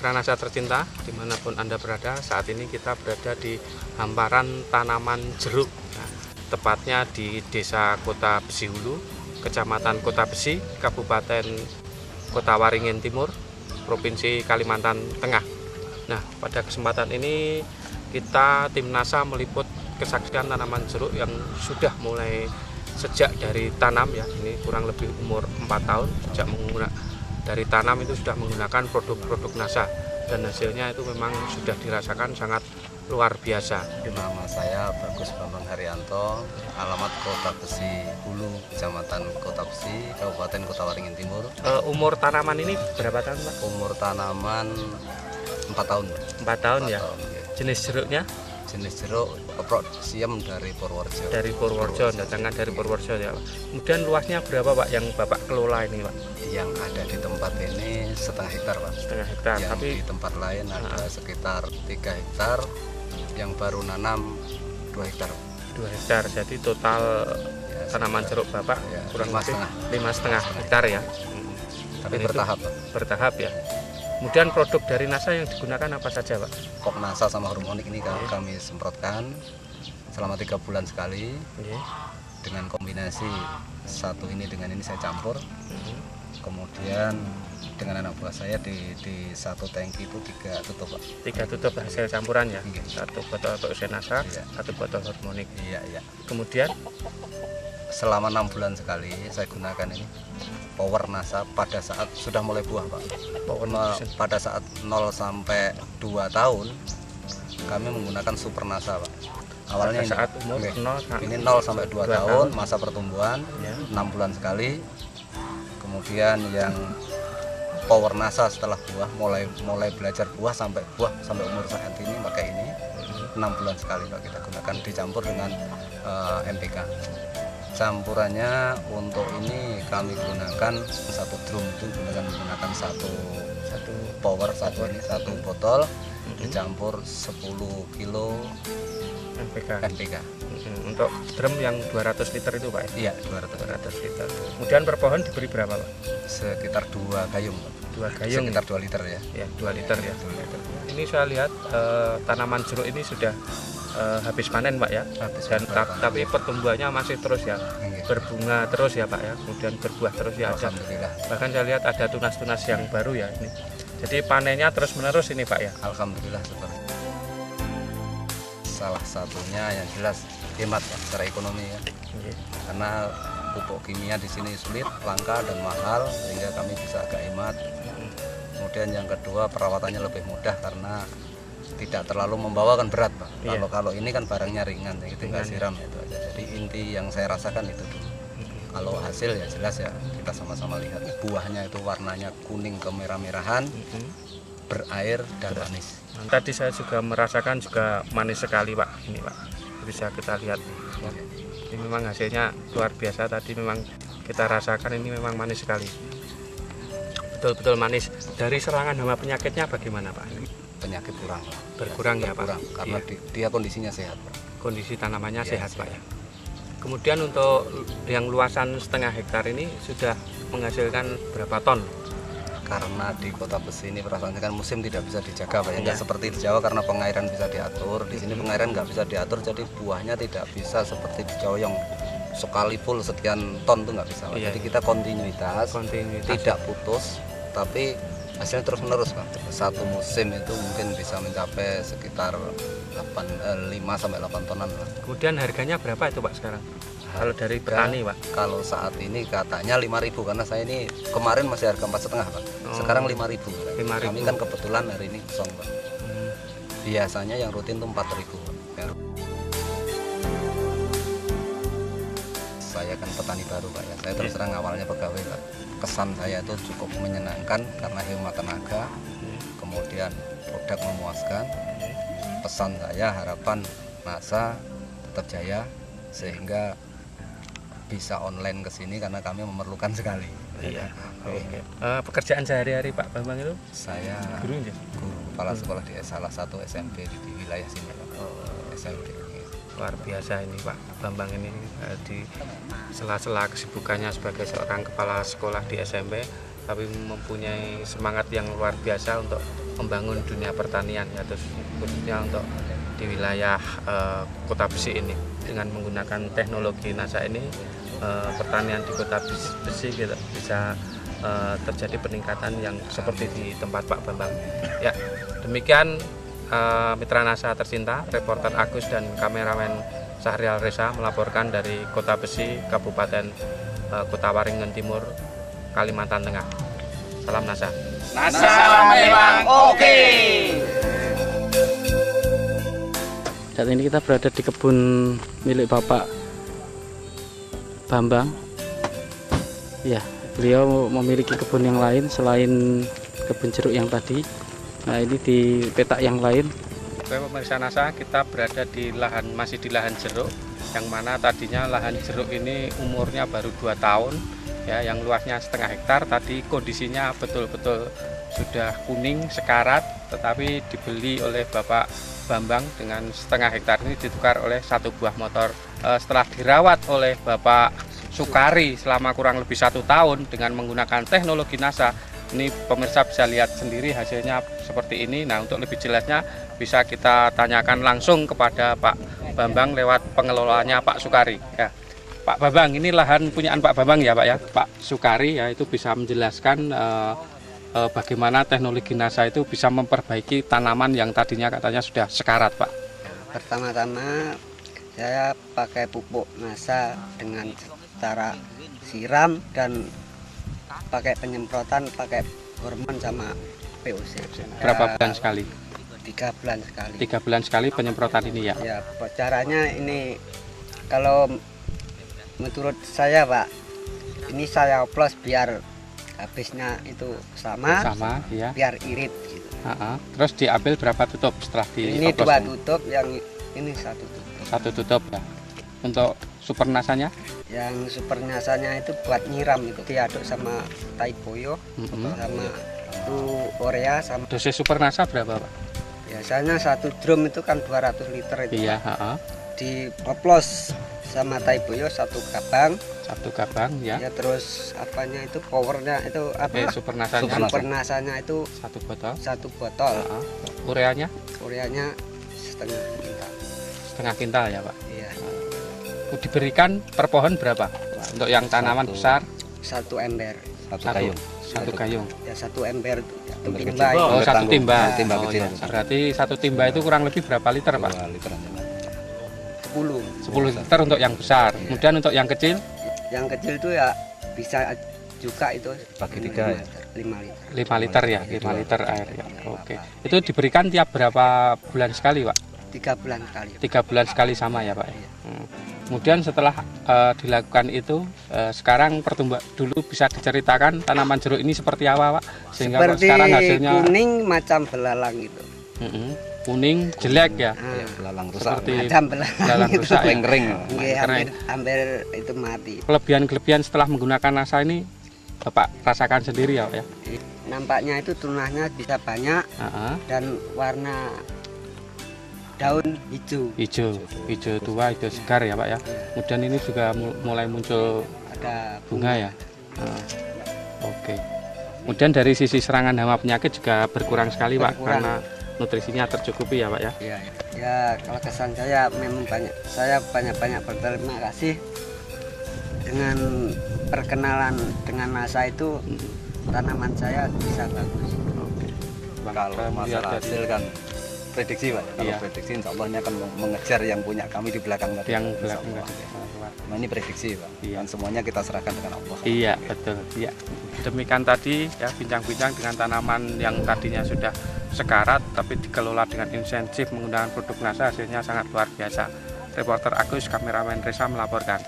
Mitra Nasa tercinta, dimanapun Anda berada, saat ini kita berada di hamparan tanaman jeruk. Nah, tepatnya di Desa Kota Besi Hulu, Kecamatan Kota Besi, Kabupaten Kota Waringin Timur, Provinsi Kalimantan Tengah. Nah, pada kesempatan ini kita tim NASA meliput kesaksian tanaman jeruk yang sudah mulai sejak dari tanam ya, ini kurang lebih umur 4 tahun sejak dari tanam itu sudah menggunakan produk-produk NASA, dan hasilnya itu memang sudah dirasakan sangat luar biasa. Nama saya Bagus Bambang Haryanto, alamat Kota Besi Hulu, Kecamatan Kota Besi, Kabupaten Kota Waringin Timur. Umur tanaman ini berapa tahun, Pak? Umur tanaman 4 tahun. 4 tahun ya. Tahun, ya. Jenis jeruknya? Jenis jeruk keprok siem dari Purworejo. Dari Purworejo, datangnya dari Purworejo ya, Pak. Kemudian luasnya berapa, Pak, yang Bapak kelola ini, Pak? Yang ada di tempat ini setengah hektar, Pak. Setengah hektar. Yang Tapi di tempat lain ada sekitar 3 hektar, yang baru nanam 2 hektar. 2 hektar. Jadi total Ya, tanaman jeruk Bapak ya, kurang 5,5 hektar ya. Tapi Dan itu bertahap, Pak. Bertahap ya. Kemudian produk dari NASA yang digunakan apa saja, Pak? Kok NASA sama hormonik ini kami semprotkan selama 3 bulan sekali. Oke. Dengan kombinasi satu ini dengan ini saya campur. Kemudian dengan anak buah saya di satu tangki itu 3 tutup, Pak. 3 tutup hasil campuran ya. Iya. 1 botol untuk NASA, Iya. 1 botol hormonik. Iya, iya. Kemudian Selama 6 bulan sekali saya gunakan ini Power NASA pada saat sudah mulai buah, Pak. Pada saat 0 sampai 2 tahun kami menggunakan Super NASA, Pak. Awalnya pada saat umur oke. 0 Ini 0 sampai 2 tahun masa pertumbuhan, ya. 6 bulan sekali. Kemudian yang Power NASA setelah buah mulai belajar buah sampai umur saat ini pakai ini 6 bulan sekali, Pak, kita gunakan dicampur dengan NPK. Campurannya untuk ini kami gunakan satu drum itu menggunakan satu power satu botol dicampur 10 kilo NPK. Untuk drum yang 200 liter itu, Pak? Iya, 200 liter. Kemudian per pohon diberi berapa, Pak? Sekitar 2 gayung, Pak. 2 gayung. Sekitar 2 liter ya. Ya, 2 liter ya. 2 liter. Ini saya lihat tanaman jeruk ini sudah habis panen, Pak ya. Dan tapi pertumbuhannya masih terus ya. Berbunga terus ya, Pak ya. Kemudian berbuah terus ya. Alhamdulillah. Bahkan saya lihat ada tunas-tunas yang baru ya ini. Jadi panennya terus-menerus ini, Pak ya. Alhamdulillah seperti itu. Salah satunya yang jelas hemat, Pak, secara ekonomi ya. Karena pupuk kimia di sini sulit, langka dan mahal, sehingga kami bisa agak hemat. Kemudian yang kedua, perawatannya lebih mudah karena tidak terlalu membawakan berat, Pak. Iya. Kalau ini kan barangnya ringan, ya, tinggal siram itu aja. Jadi inti yang saya rasakan itu dulu. Kalau hasil ya jelas ya kita sama-sama lihat. Buahnya itu warnanya kuning kemerah-merahan, berair dan manis. Tadi saya juga merasakan juga manis sekali, Pak. Ini, Pak, bisa kita lihat ya. Ini memang hasilnya luar biasa. Tadi memang kita rasakan ini memang manis sekali, betul-betul manis. Dari serangan hama penyakitnya bagaimana, Pak? Penyakit kurang, Berkurang ya, Pak? kurang karena Iya. dia kondisinya sehat, Pak. Kondisi tanamannya Iya, sehat, Pak ya. Kemudian untuk yang luasan setengah hektar ini sudah menghasilkan berapa ton? Karena di Kota Besi ini perasaannya kan musim tidak bisa dijaga, Pak. Nggak Iya. seperti di Jawa karena pengairan bisa diatur. Di sini pengairan nggak bisa diatur, jadi buahnya tidak bisa seperti di Jawa yang sekali full sekian ton tuh nggak bisa, Pak. Iya, Jadi iya. kita kontinuitas, Kontinuitas. tidak putus, tapi hasilnya terus menerus, Pak. Satu musim itu mungkin bisa mencapai sekitar 5 sampai 8 tonan lah. Kemudian harganya berapa itu, Pak, sekarang? Kalau dari petani, Pak? Kalau saat ini katanya 5.000 karena saya ini kemarin masih harga 4,5, Pak. Sekarang 5.000. 5.000. Kami kan kebetulan hari ini kosong, Pak. Biasanya yang rutin tuh 4.000, Pak. Saya kan petani baru, Pak ya. Saya terus terang awalnya pegawai, Pak. Kesan saya itu cukup menyenangkan karena hemat tenaga, kemudian produk memuaskan. Pesan saya harapan NASA tetap jaya sehingga bisa online ke sini karena kami memerlukan sekali. Iya. Oke. Pekerjaan sehari-hari Pak Bambang itu? Saya Guru ya? guru kepala sekolah di salah satu SMP di wilayah sini, Pak. SMP. Luar biasa ini Pak Bambang ini, di sela-sela kesibukannya sebagai seorang kepala sekolah di SMP, tapi mempunyai semangat yang luar biasa untuk membangun dunia pertanian ya, terus khususnya untuk di wilayah Kota Besi ini. Dengan menggunakan teknologi NASA ini, pertanian di Kota Besi bisa terjadi peningkatan yang seperti di tempat Pak Bambang. Ya, demikian mitra NASA tercinta, reporter Agus dan kameramen Syahrial Reza melaporkan dari Kota Besi, Kabupaten Kota Waringin Timur, Kalimantan Tengah. Salam NASA. NASA memang oke. Saat ini kita berada di kebun milik Bapak Bambang. Ya, beliau memiliki kebun yang lain selain kebun jeruk yang tadi. Nah, ini di petak yang lain. Oke, pemirsa NASA, kita berada di masih di lahan jeruk, yang mana tadinya lahan jeruk ini umurnya baru 2 tahun. Ya, yang luasnya setengah hektar, tadi kondisinya betul-betul sudah kuning sekarat, tetapi dibeli oleh Bapak Bambang dengan setengah hektar ini ditukar oleh 1 buah motor. Setelah dirawat oleh Bapak Sukari selama kurang lebih 1 tahun dengan menggunakan teknologi NASA, ini pemirsa bisa lihat sendiri hasilnya seperti ini. Nah, untuk lebih jelasnya bisa kita tanyakan langsung kepada Pak Bambang lewat pengelolanya Pak Sukari. Ya. Pak Bambang, ini lahan punyaan Pak Bambang ya Pak ya, Pak Sukari ya, itu bisa menjelaskan bagaimana teknologi NASA itu bisa memperbaiki tanaman yang tadinya katanya sudah sekarat Pak. Pertama-tama saya pakai pupuk NASA dengan cara siram dan pakai penyemprotan, pakai hormon sama POC. Berapa bulan sekali? 3 bulan sekali. 3 bulan sekali penyemprotan ini ya? Ya, caranya ini kalau menurut saya Pak, ini saya oplos biar habisnya itu sama ya. Biar irit gitu. Terus diambil berapa tutup setelah di ini 2 tutup, yang ini 1 tutup. 1 tutup ya. Untuk super nasanya? Yang super nasanya itu buat nyiram, itu diaduk sama Taiboyo, sama urea sama. Dosis super nasa berapa Pak? Biasanya 1 drum itu kan 200 liter itu. Iya, dioplos sama Taiboyo 1 gabang. 1 gabang ya. Ya, terus apanya itu powernya itu apa? Super nasanya. Super nasanya itu 1 botol. 1 botol. Ureanya? Ureanya setengah kintal. Setengah kintal ya Pak. Iya. Diberikan per pohon berapa? Untuk yang tanaman besar? 1 ember. 1 gayung. 1 gayung. Ya, 1 ember itu. Ember timba. kecil. Oh, 1 timba. Timba Oh, kecil. ya. Berarti 1 timba itu kurang lebih berapa liter Pak? 2 liter. 10 liter untuk yang besar. Kemudian untuk yang kecil? Yang kecil itu ya bisa juga itu Bagi 3 ya. 5 liter. 5 liter ya, 5 liter air ya. Oke. Itu diberikan tiap berapa bulan sekali Pak? 3 bulan sekali. 3 bulan sekali sama ya Pak. Kemudian setelah dilakukan itu, sekarang dulu bisa diceritakan tanaman jeruk ini seperti apa Pak? Sehingga Seperti sekarang hasilnya kuning macam belalang gitu. kuning jelek ya. Belalang rusak. Seperti Macam belalang belalang gitu. rusak ya. Kering. Nggih, Kering. hampir itu mati. Kelebihan-kelebihan setelah menggunakan NASA ini Bapak rasakan sendiri ya Pak ya. Nampaknya itu tunahnya bisa banyak dan warna daun hijau. Hijau tua, hijau segar ya Pak ya. Kemudian ini juga mulai muncul Ada bunga ya. Oke. Kemudian dari sisi serangan hama penyakit juga berkurang sekali Pak, Berkurang. karena nutrisinya tercukupi ya Pak ya. Ya, ya, kalau kesan saya memang saya banyak berterima kasih dengan perkenalan dengan NASA itu, tanaman saya bisa bagus. Oke. Kalau masalah hasil kan prediksi Pak. Kalau Iya. prediksi insya Allah ini akan mengejar yang punya kami di belakang tadi. Yang Insya belakang Allah. tadi. Nah, ini prediksi Pak. Iya. Dan semuanya kita serahkan dengan Allah. Iya betul. Iya. Demikian tadi ya bincang-bincang dengan tanaman yang tadinya sudah sekarat tapi dikelola dengan insentif menggunakan produk NASA, hasilnya sangat luar biasa. Reporter Agus, kameramen Reza melaporkan.